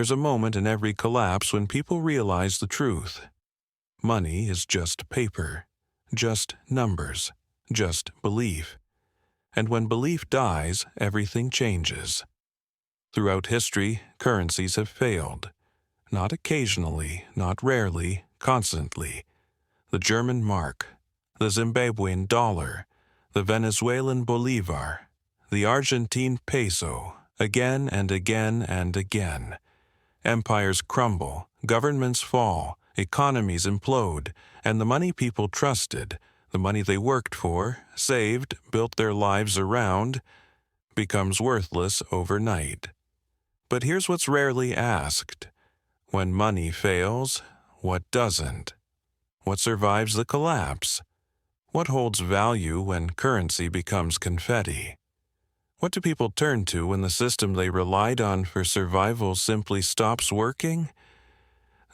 There's a moment in every collapse when people realize the truth. Money is just paper, just numbers, just belief. And when belief dies, everything changes. Throughout history, currencies have failed. Not occasionally, not rarely, constantly. The German mark, the Zimbabwean dollar, the Venezuelan bolivar, the Argentine peso, again and again and again. Empires crumble, governments fall, economies implode, and the money people trusted, the money they worked for, saved, built their lives around, becomes worthless overnight. But here's what's rarely asked. When money fails, what doesn't? What survives the collapse? What holds value when currency becomes confetti? What do people turn to when the system they relied on for survival simply stops working?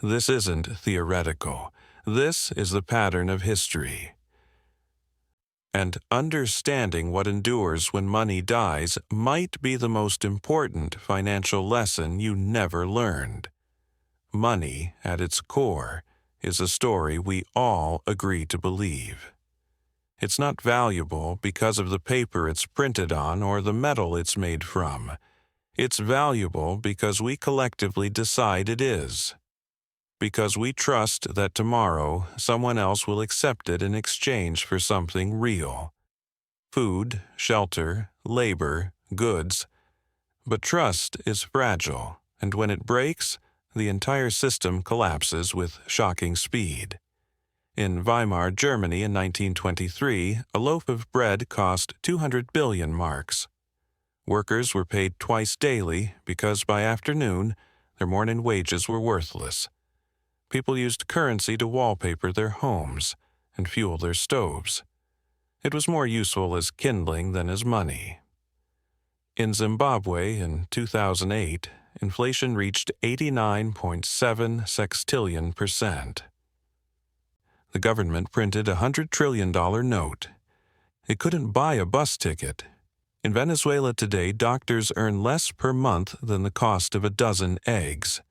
This isn't theoretical. This is the pattern of history. And understanding what endures when money dies might be the most important financial lesson you never learned. Money, at its core, is a story we all agree to believe. It's not valuable because of the paper it's printed on or the metal it's made from. It's valuable because we collectively decide it is. Because we trust that tomorrow someone else will accept it in exchange for something real. Food, shelter, labor, goods. But trust is fragile, and when it breaks, the entire system collapses with shocking speed. In Weimar Germany in 1923, a loaf of bread cost 200 billion marks. Workers were paid twice daily because by afternoon, their morning wages were worthless. People used currency to wallpaper their homes and fuel their stoves. It was more useful as kindling than as money. In Zimbabwe in 2008, inflation reached 89.7 sextillion %. The government printed a $100 trillion note. It couldn't buy a bus ticket. In Venezuela today, doctors earn less per month than the cost of a dozen eggs.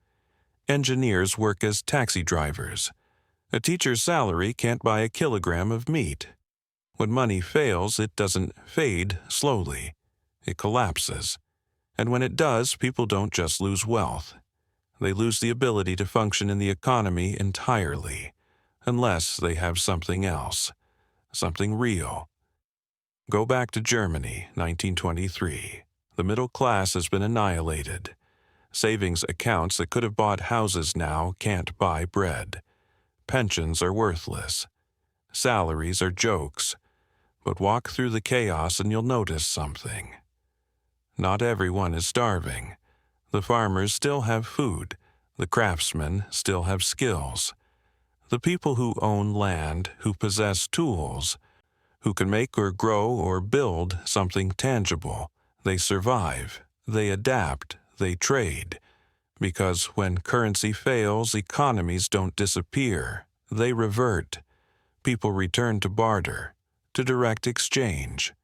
Engineers work as taxi drivers. A teacher's salary can't buy a kilogram of meat. When money fails, it doesn't fade slowly. It collapses. And when it does, people don't just lose wealth. They lose the ability to function in the economy entirely, unless they have something else, something real. Go back to Germany, 1923. The middle class has been annihilated. Savings accounts that could have bought houses now can't buy bread. Pensions are worthless. Salaries are jokes. But walk through the chaos and you'll notice something. Not everyone is starving. The farmers still have food. The craftsmen still have skills. The people who own land, who possess tools, who can make or grow or build something tangible, they survive, they adapt, they trade. Because when currency fails, economies don't disappear, they revert. People return to barter, to direct exchange,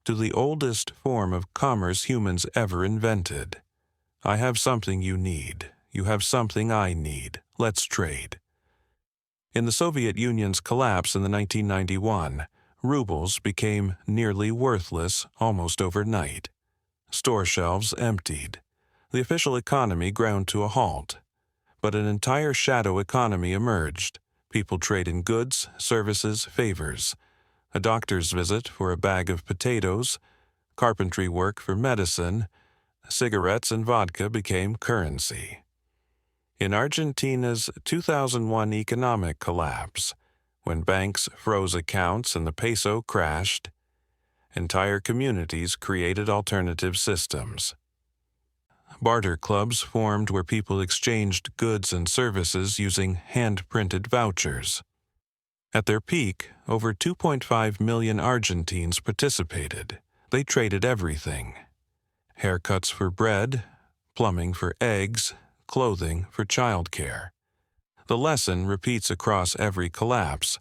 to the oldest form of commerce humans ever invented. I have something you need. You have something I need. Let's trade. In the Soviet Union's collapse in the 1991, rubles became nearly worthless almost overnight. Store shelves emptied. The official economy ground to a halt. But an entire shadow economy emerged. People trade in goods, services, favors. A doctor's visit for a bag of potatoes, carpentry work for medicine, cigarettes and vodka became currency. In Argentina's 2001 economic collapse, when banks froze accounts and the peso crashed, entire communities created alternative systems. Barter clubs formed where people exchanged goods and services using hand-printed vouchers. At their peak, over 2.5 million Argentines participated. They traded everything. Haircuts for bread, plumbing for eggs, clothing for childcare. The lesson repeats across every collapse.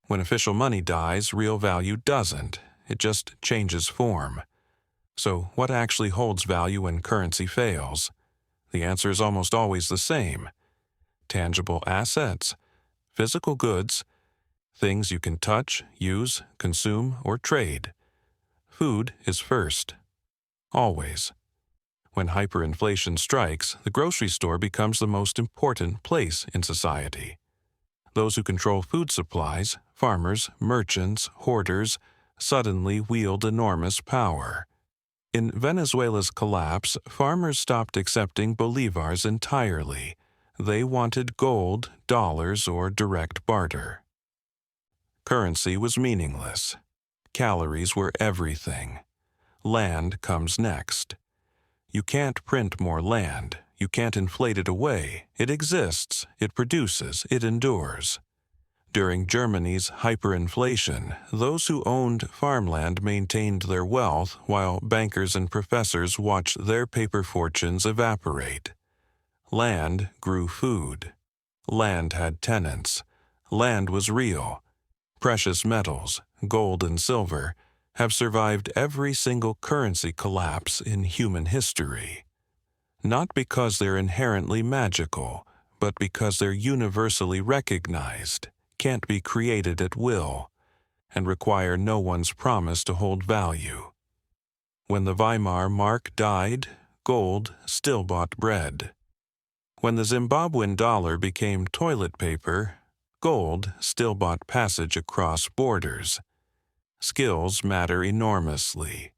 When official money dies, real value doesn't. It just changes form. So what actually holds value when currency fails? The answer is almost always the same. Tangible assets, physical goods, things you can touch, use, consume, or trade. Food is first. Always. When hyperinflation strikes, the grocery store becomes the most important place in society. Those who control food supplies, farmers, merchants, hoarders, suddenly wield enormous power. In Venezuela's collapse, farmers stopped accepting bolivars entirely. They wanted gold, dollars, or direct barter. Currency was meaningless. Calories were everything. Land comes next. You can't print more land. You can't inflate it away. It exists. It produces. It endures. During Germany's hyperinflation, those who owned farmland maintained their wealth while bankers and professors watched their paper fortunes evaporate. Land grew food. Land had tenants. Land was real. Precious metals, gold and silver, have survived every cangle currency collapse in human history. Not because they're inherently magical, but because they're universally recognized, can't be created at will, and require no one's promise to hold value. When the Weimar mark died, gold still bought bread. When the Zimbabwean dollar became toilet paper, gold still bought passage across borders. Skills matter enormously.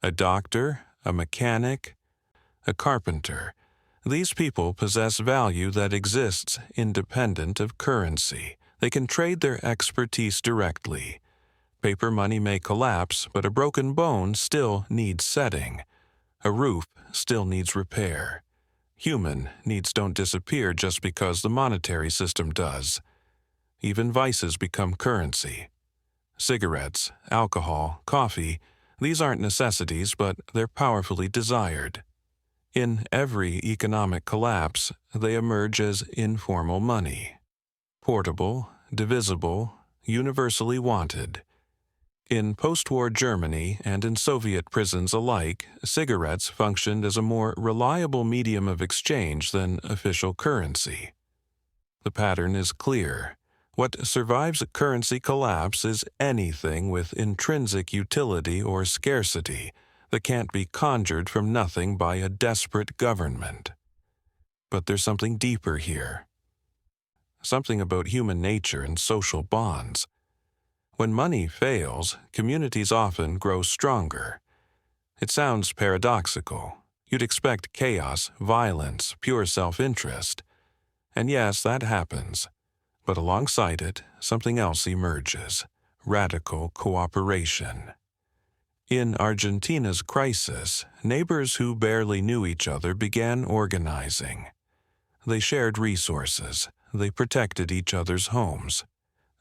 A doctor, a mechanic, a carpenter. These people possess value that exists independent of currency. They can trade their expertise directly. Paper money may collapse, but a broken bone still needs setting. A roof still needs repair. Human needs don't disappear just because the monetary system does. Even vices become currency. Cigarettes, alcohol, coffee, these aren't necessities, but they're powerfully desired. In every economic collapse, they emerge as informal money. Portable, divisible, universally wanted. In post-war Germany and in Soviet prisons alike, cigarettes functioned as a more reliable medium of exchange than official currency. The pattern is clear. What survives a currency collapse is anything with intrinsic utility or scarcity that can't be conjured from nothing by a desperate government. But there's something deeper here. Something about human nature and social bonds. When money fails, communities often grow stronger. It sounds paradoxical. You'd expect chaos, violence, pure self-interest. And yes, that happens. But alongside it, something else emerges: radical cooperation. In Argentina's crisis, neighbors who barely knew each other began organizing. They shared resources. They protected each other's homes.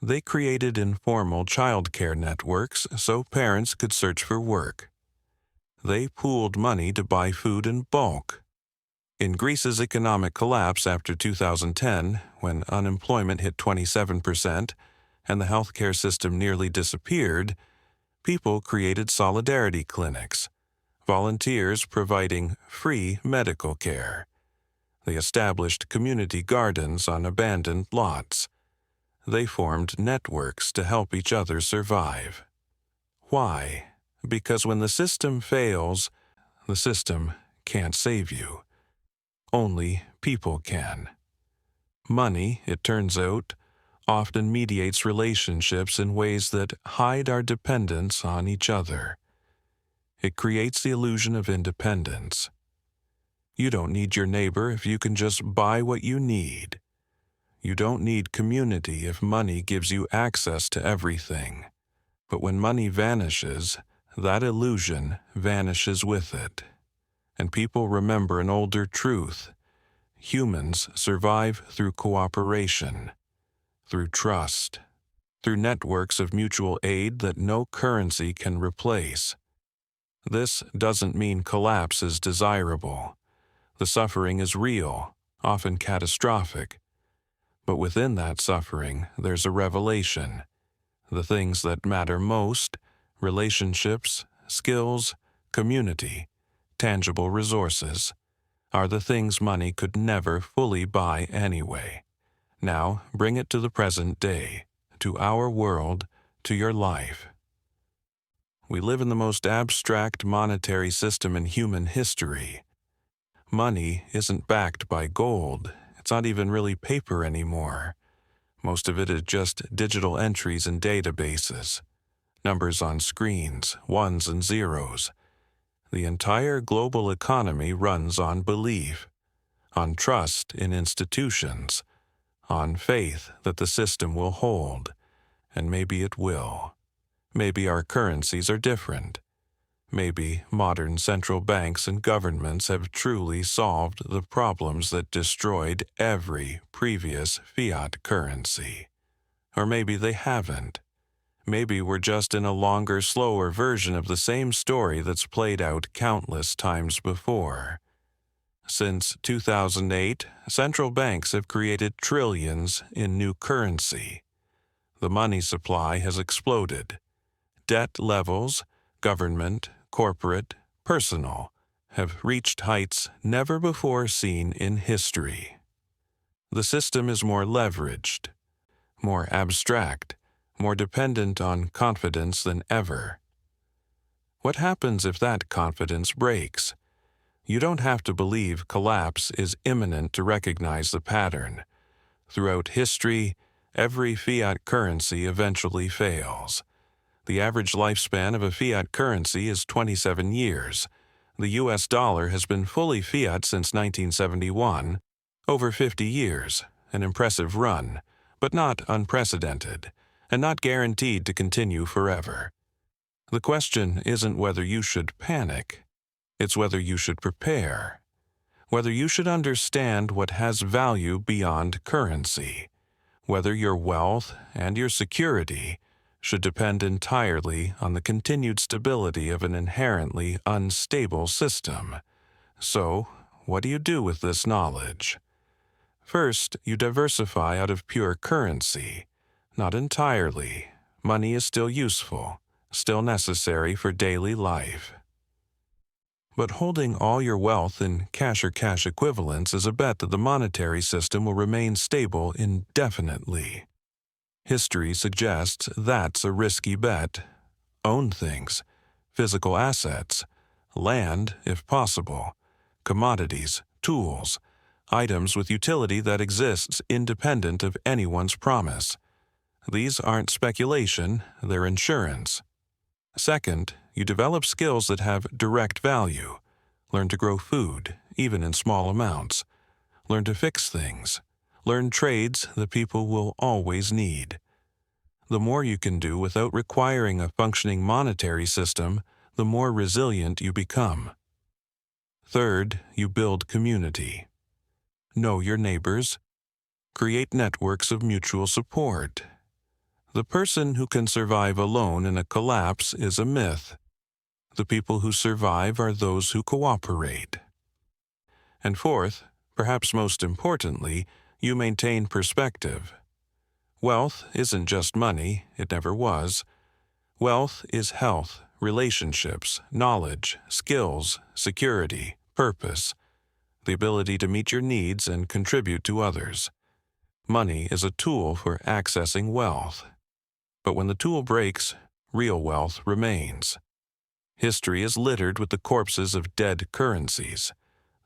They created informal childcare networks so parents could search for work. They pooled money to buy food in bulk. In Greece's economic collapse after 2010, when unemployment hit 27% and the healthcare system nearly disappeared, people created solidarity clinics, volunteers providing free medical care. They established community gardens on abandoned lots. They formed networks to help each other survive. Why? Because when the system fails, the system can't save you. Only people can. Money, it turns out, often mediates relationships in ways that hide our dependence on each other. It creates the illusion of independence. You don't need your neighbor if you can just buy what you need. You don't need community if money gives you access to everything. But when money vanishes, that illusion vanishes with it. And people remember an older truth. Humans survive through cooperation, through trust, through networks of mutual aid that no currency can replace. This doesn't mean collapse is desirable. The suffering is real, often catastrophic. But within that suffering, there's a revelation. The things that matter most: relationships, skills, community, tangible resources. are the things money could never fully buy anyway. Now, bring it to the present day, to our world, to your life. We live in the most abstract monetary system in human history. Money isn't backed by gold. It's not even really paper anymore. Most of it is just digital entries in databases, numbers on screens, ones and zeros. The entire global economy runs on belief, on trust in institutions, on faith that the system will hold, and maybe it will. Maybe our currencies are different. Maybe modern central banks and governments have truly solved the problems that destroyed every previous fiat currency. Or maybe they haven't. Maybe we're just in a longer, slower version of the same story that's played out countless times before. Since 2008, central banks have created trillions in new currency. The money supply has exploded. Debt levels, government, corporate, personal, have reached heights never before seen in history. The system is more leveraged, more abstract, more dependent on confidence than ever. What happens if that confidence breaks? You don't have to believe collapse is imminent to recognize the pattern. Throughout history, every fiat currency eventually fails. The average lifespan of a fiat currency is 27 years. The US dollar has been fully fiat since 1971, over 50 years, an impressive run, but not unprecedented, and not guaranteed to continue forever. The question isn't whether you should panic. It's whether you should prepare, whether you should understand what has value beyond currency, whether your wealth and your security should depend entirely on the continued stability of an inherently unstable system. So, what do you do with this knowledge? First, you diversify out of pure currency. Not entirely. Money is still useful, still necessary for daily life. But holding all your wealth in cash or cash equivalents is a bet that the monetary system will remain stable indefinitely. History suggests that's a risky bet. Own things, physical assets, land if possible, commodities, tools, items with utility that exists independent of anyone's promise. These aren't speculation, they're insurance. Second, you develop skills that have direct value. Learn to grow food, even in small amounts. Learn to fix things. Learn trades that people will always need. The more you can do without requiring a functioning monetary system, the more resilient you become. Third, you build community. Know your neighbors. Create networks of mutual support. The person who can survive alone in a collapse is a myth. The people who survive are those who cooperate. And fourth, perhaps most importantly, you maintain perspective. Wealth isn't just money, it never was. Wealth is health, relationships, knowledge, skills, security, purpose, the ability to meet your needs and contribute to others. Money is a tool for accessing wealth. But when the tool breaks, real wealth remains. History is littered with the corpses of dead currencies,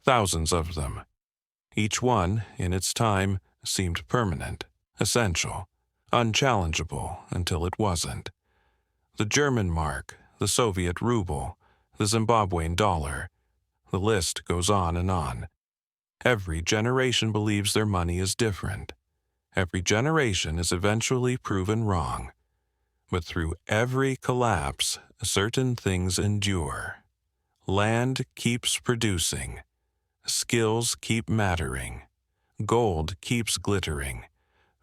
thousands of them. Each one, in its time, seemed permanent, essential, unchallengeable until it wasn't. The German mark, the Soviet ruble, the Zimbabwean dollar. The list goes on and on. Every generation believes their money is different. Every generation is eventually proven wrong. But through every collapse, certain things endure. Land keeps producing. Skills keep mattering. Gold keeps glittering.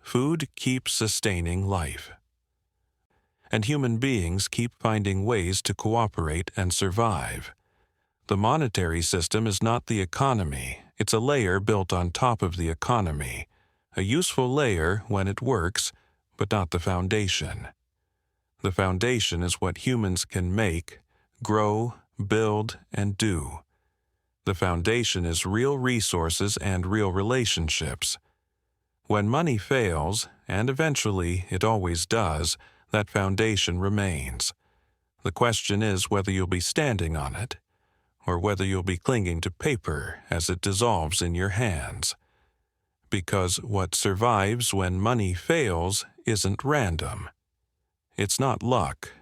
Food keeps sustaining life. And human beings keep finding ways to cooperate and survive. The monetary system is not the economy. It's a layer built on top of the economy. A useful layer when it works, but not the foundation. The foundation is what humans can make, grow, build, and do. The foundation is real resources and real relationships. When money fails, and eventually it always does, that foundation remains. The question is whether you'll be standing on it, or whether you'll be clinging to paper as it dissolves in your hands. Because what survives when money fails isn't random. It's not luck.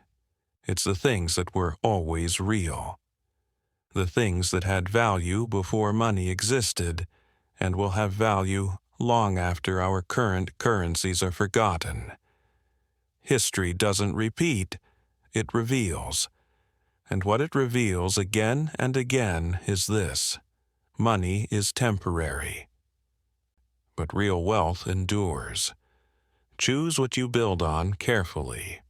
It's the things that were always real. The things that had value before money existed and will have value long after our current currencies are forgotten. History doesn't repeat, it reveals. And what it reveals again and again is this: money is temporary. But real wealth endures. Choose what you build on carefully.